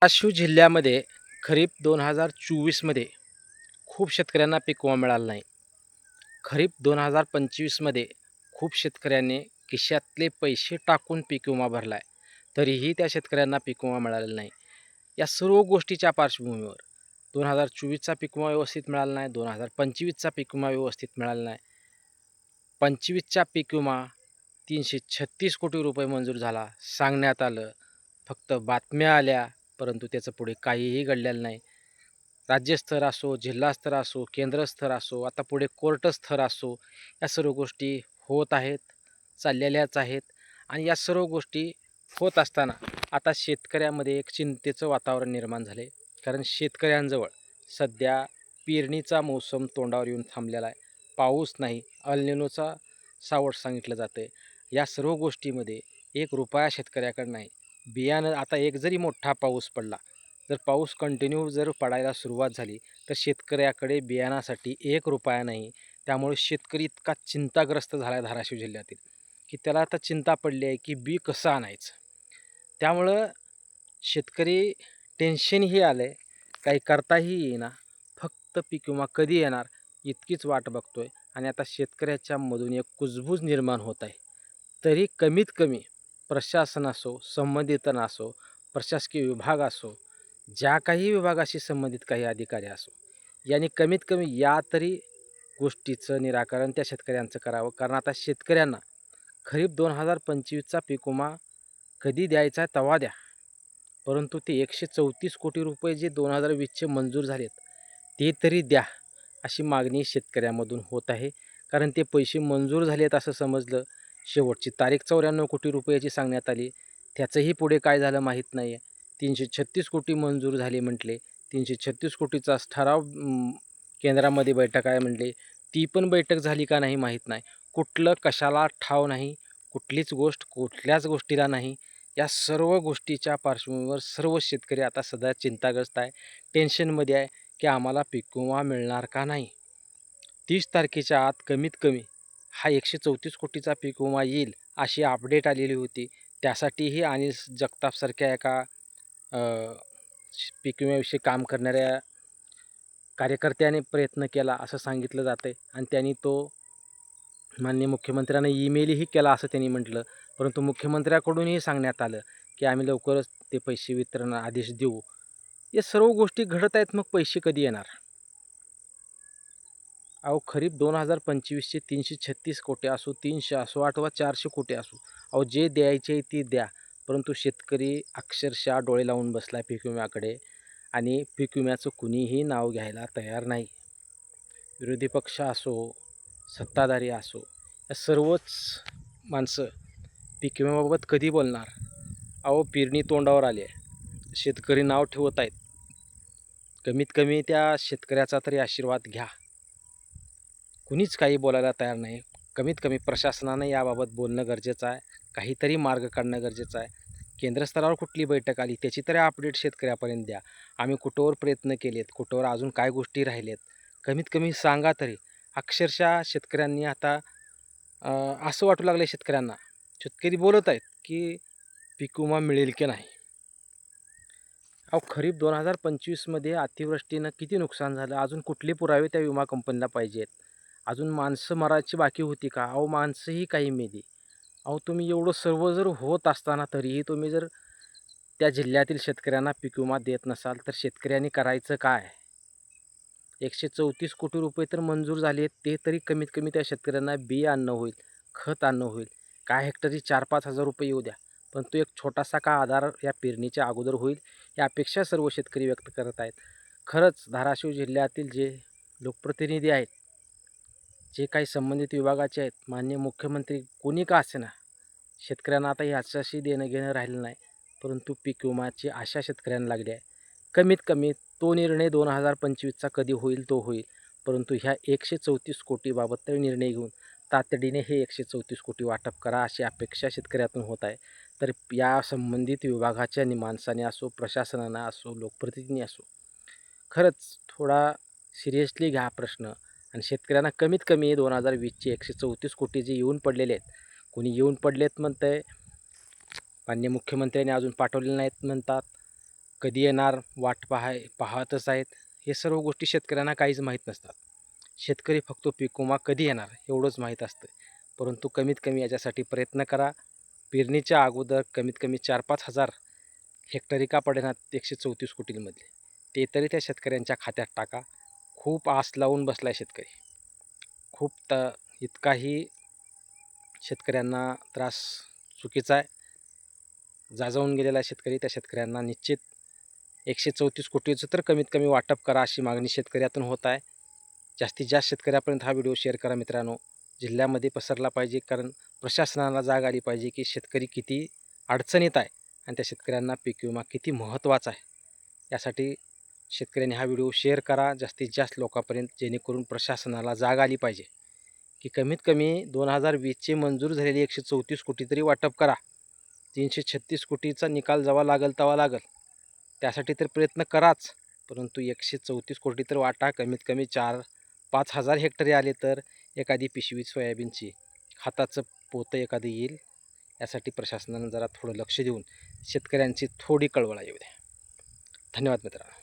धाराशिव जिल्ह्यामध्ये खरीप 2024मध्ये खूप शेतकऱ्यांना पीक विमा मिळाला नाही. खरीप 2025मध्ये खूप शेतकऱ्यांनी खिशातले पैसे टाकून पीक विमा भरला आहे. तरीही त्या शेतकऱ्यांना पीक विमा मिळालेला नाही. या सर्व गोष्टीच्या पार्श्वभूमीवर 2024चा पीक विमा व्यवस्थित मिळाला नाही, 2025चा पीक विमा व्यवस्थित मिळाला नाही. 25चा पीक विमा 336 कोटी रुपये मंजूर झाला सांगण्यात आलं. फक्त बातम्या आल्या, परंतु त्याचं पुढे काहीही घडलेलं नाही. राज्यस्तर असो, जिल्हास्तर असो, केंद्रस्तर असो, आता पुढे कोर्ट स्तर असो, या सर्व गोष्टी होत आहेत, चाललेल्याच आहेत. आणि या सर्व गोष्टी होत असताना आता शेतकऱ्यामध्ये एक चिंतेचं वातावरण निर्माण झाले. कारण शेतकऱ्यांजवळ सध्या पेरणीचा मोसम तोंडावर येऊन थांबलेला आहे. पाऊस नाही, अल निनोचा सावट सांगितलं जातं आहे. या सर्व गोष्टीमध्ये ₹1 शेतकऱ्याकडे नाही. बियाणं आता एक जरी मोठा पाऊस पडला, जर पाऊस कंटिन्यू जर पडायला सुरुवात झाली, तर शेतकऱ्याकडे बियाणासाठी ₹1 नाही. त्यामुळे शेतकरी इतका चिंताग्रस्त झाला आहे धाराशिव जिल्ह्यातील, की त्याला आता चिंता पडली आहे, की बी कसं आणायचं? त्यामुळं शेतकरी टेन्शनही आलं आहे, काही करताही येईना. फक्त पीक विमा कधी येणार इतकीच वाट बघतोय आणि आता शेतकऱ्याच्या मधून एक कुजबूज निर्माण होत आहे. तरी कमीत कमी प्रशासन असो, संबंधित असो, प्रशासकीय विभाग असो, ज्या काही विभागाशी संबंधित काही अधिकारी असो, यांनी कमीत कमी या तरी गोष्टीचं निराकरण त्या शेतकऱ्यांचं करावं. कारण आता शेतकऱ्यांना खरीप 2025चा पीक विमा कधी द्यायचा आहे तेव्हा द्या. परंतु ते 134 कोटी रुपये जे 2020चे मंजूर झालेत, ते तरी द्या, अशी मागणी शेतकऱ्यामधून होत आहे. कारण ते पैसे मंजूर झालेत असं समजलं. शेवटची तारीख 94 कोटी रुपयाची सांगण्यात आली. त्याचंही पुढे काय झालं माहीत नाही आहे. 336 कोटी मंजूर झाले म्हटले. 336 कोटीचाच ठराव केंद्रामध्ये बैठक आहे म्हटले. ती पण बैठक झाली का नाही माहीत नाही. कुठलं कशाला ठाव नाही. कुठलीच गोष्ट कुठल्याच गोष्टीला नाही. या सर्व गोष्टीच्या पार्श्वभूमीवर सर्व शेतकरी आता सध्या चिंताग्रस्त आहे, टेन्शनमध्ये आहे, की आम्हाला पीक विमा मिळणार का नाही? 30 तारखेच्या आत कमीत कमी हा 134 कोटीचा पीक विमा येईल अशी अपडेट आलेली होती. त्यासाठीही अनिल जगतापसारख्या एका पीक विम्याविषयी काम करणाऱ्या कार्यकर्त्याने प्रयत्न केला असं सांगितलं जातं आहे आणि त्यांनी तो माननीय मुख्यमंत्र्यांना ईमेलही केला असं त्यांनी म्हटलं. परंतु मुख्यमंत्र्याकडूनही सांगण्यात आलं, की आम्ही लवकरच ते पैसे वितरण आदेश देऊ. या सर्व गोष्टी घडत आहेत, मग पैसे कधी येणार? अहो खरीप 2025चे 336 कोटी असो, 300 असो अथवा 400 कोटी असो, अहो जे द्यायचे ते द्या. परंतु शेतकरी अक्षरशः डोळे लावून बसला आहे पीक विम्याकडे आणि पीक विम्याचं कुणीही नाव घ्यायला तयार नाही. विरोधी पक्ष असो, सत्ताधारी असो, या सर्वच माणसं पीक विम्याबाबत कधी बोलणार? अहो पेरणी तोंडावर आली आहे. शेतकरी नाव ठेवत आहेत. कमीत कमी त्या शेतकऱ्याचा तरी आशीर्वाद घ्या. कुणीच काही बोलायला तयार नाही. कमीत कमी प्रशासनानं याबाबत बोलणं गरजेचं आहे. काहीतरी मार्ग काढणं गरजेचं आहे. केंद्र स्तरावर कुठली बैठक आली त्याची तरी अपडेट शेतकऱ्यापर्यंत द्या. आम्ही कुठवर प्रयत्न केलेत, कुठवर अजून काय गोष्टी राहिल्यात, कमीत कमी सांगा तरी. अक्षरशः शेतकऱ्यांनी आता असं वाटू लागलं शेतकऱ्यांना, शेतकरी बोलत आहेत, की पीक विमा मिळेल की नाही? अहो खरीप 2025मध्ये अतिवृष्टीनं किती नुकसान झालं? अजून कुठले पुरावे त्या विमा कंपनीला पाहिजेत? अजून माणसं मरायची बाकी होती का? अहो माणसंही काही मेली. अहो तुम्ही एवढं सर्व जर होत असताना तरीही तुम्ही जर त्या जिल्ह्यातील शेतकऱ्यांना पीक विमा देत नसाल, तर शेतकऱ्यांनी करायचं काय? 134 कोटी रुपये तर मंजूर झाले आहेत. ते तरी कमीत कमी त्या शेतकऱ्यांना बी आणणं होईल, खत आणणं होईल. काय हेक्टरी 4-5 हजार रुपये येऊ द्या. पण तो एक छोटासा का आधार या पेरणीच्या अगोदर होईल, ही अपेक्षा सर्व शेतकरी व्यक्त करत आहेत. खरंच धाराशिव जिल्ह्यातील जे लोकप्रतिनिधी आहेत, जे काही संबंधित विभागाचे आहेत, माननीय मुख्यमंत्री कोणी का असेना, शेतकऱ्यांना आता ह्याच्याशी देणं-घेणं राहिलं नाही. परंतु पीक विम्याची आशा शेतकऱ्यांना लागली आहे. कमीत कमी तो निर्णय 2025चा कधी होईल तो होईल. परंतु ह्या 134 कोटीबाबत तरी निर्णय घेऊन तातडीने हे 134 कोटी वाटप करा, अशी अपेक्षा शेतकऱ्यातून होत आहे. तर या संबंधित विभागाच्या माणसाने असो, प्रशासनानं असो, लोकप्रतिनिधी असो, खरंच थोडा सिरियसली घ्या प्रश्न आणि शेतकऱ्यांना कमीत कमी 2020चे 134 कोटी जे येऊन पडलेले आहेत, कोणी येऊन पडलेत म्हणतंय, माननीय मुख्यमंत्र्यांनी अजून पाठवलेले नाहीत म्हणतात. कधी येणार वाट पाहतच आहेत. हे सर्व गोष्टी शेतकऱ्यांना काहीच माहीत नसतात. शेतकरी फक्त पीक विमा कधी येणार एवढंच माहीत असतं. परंतु कमीत कमी याच्यासाठी प्रयत्न करा. पेरणीच्या अगोदर कमीत कमी 4-5 हजार हेक्टरी का पडेना 134 कोटींमधले ते तरी त्या शेतकऱ्यांच्या खात्यात टाका. खूप आस लावून बसलाय शेतकरी. खूप इतकाही शेतकऱ्यांना त्रास चुकीचा आहे. जाजावून गेलेला शेतकरी. त्या शेतकऱ्यांना निश्चित 134 कोटीचं तर कमीत कमी वाटप करा अशी मागणी शेतकऱ्यातून होत आहे. जास्तीत जास्त शेतकऱ्यापर्यंत हा व्हिडिओ शेअर करा मित्रांनो. जिल्ह्यामध्ये पसरला पाहिजे, कारण प्रशासनाला जाग आली पाहिजे की शेतकरी किती अडचणीत आहे आणि त्या शेतकऱ्यांना पीक विमा किती महत्त्वाचा आहे. यासाठी शेतकऱ्यांनी हा व्हिडिओ शेअर करा जास्तीत जास्त लोकांपर्यंत, जेणेकरून प्रशासनाला जाग आली पाहिजे की कमीत कमी 2020चे मंजूर झालेले 134 कोटी तरी वाटप करा. 336 कोटीचा निकाल जेव्हा लागेल तेव्हा लागेल, त्यासाठी तर प्रयत्न कराच. परंतु 134 कोटी तर वाटा. कमीत कमी 4-5 हजार हेक्टरी आले तर एखादी पिशवी सोयाबीनची खताचं पोतं एखादं येईल. यासाठी प्रशासनानं जरा थोडं लक्ष देऊन शेतकऱ्यांची थोडी कळवळा येऊ द्या. धन्यवाद मित्रांनो.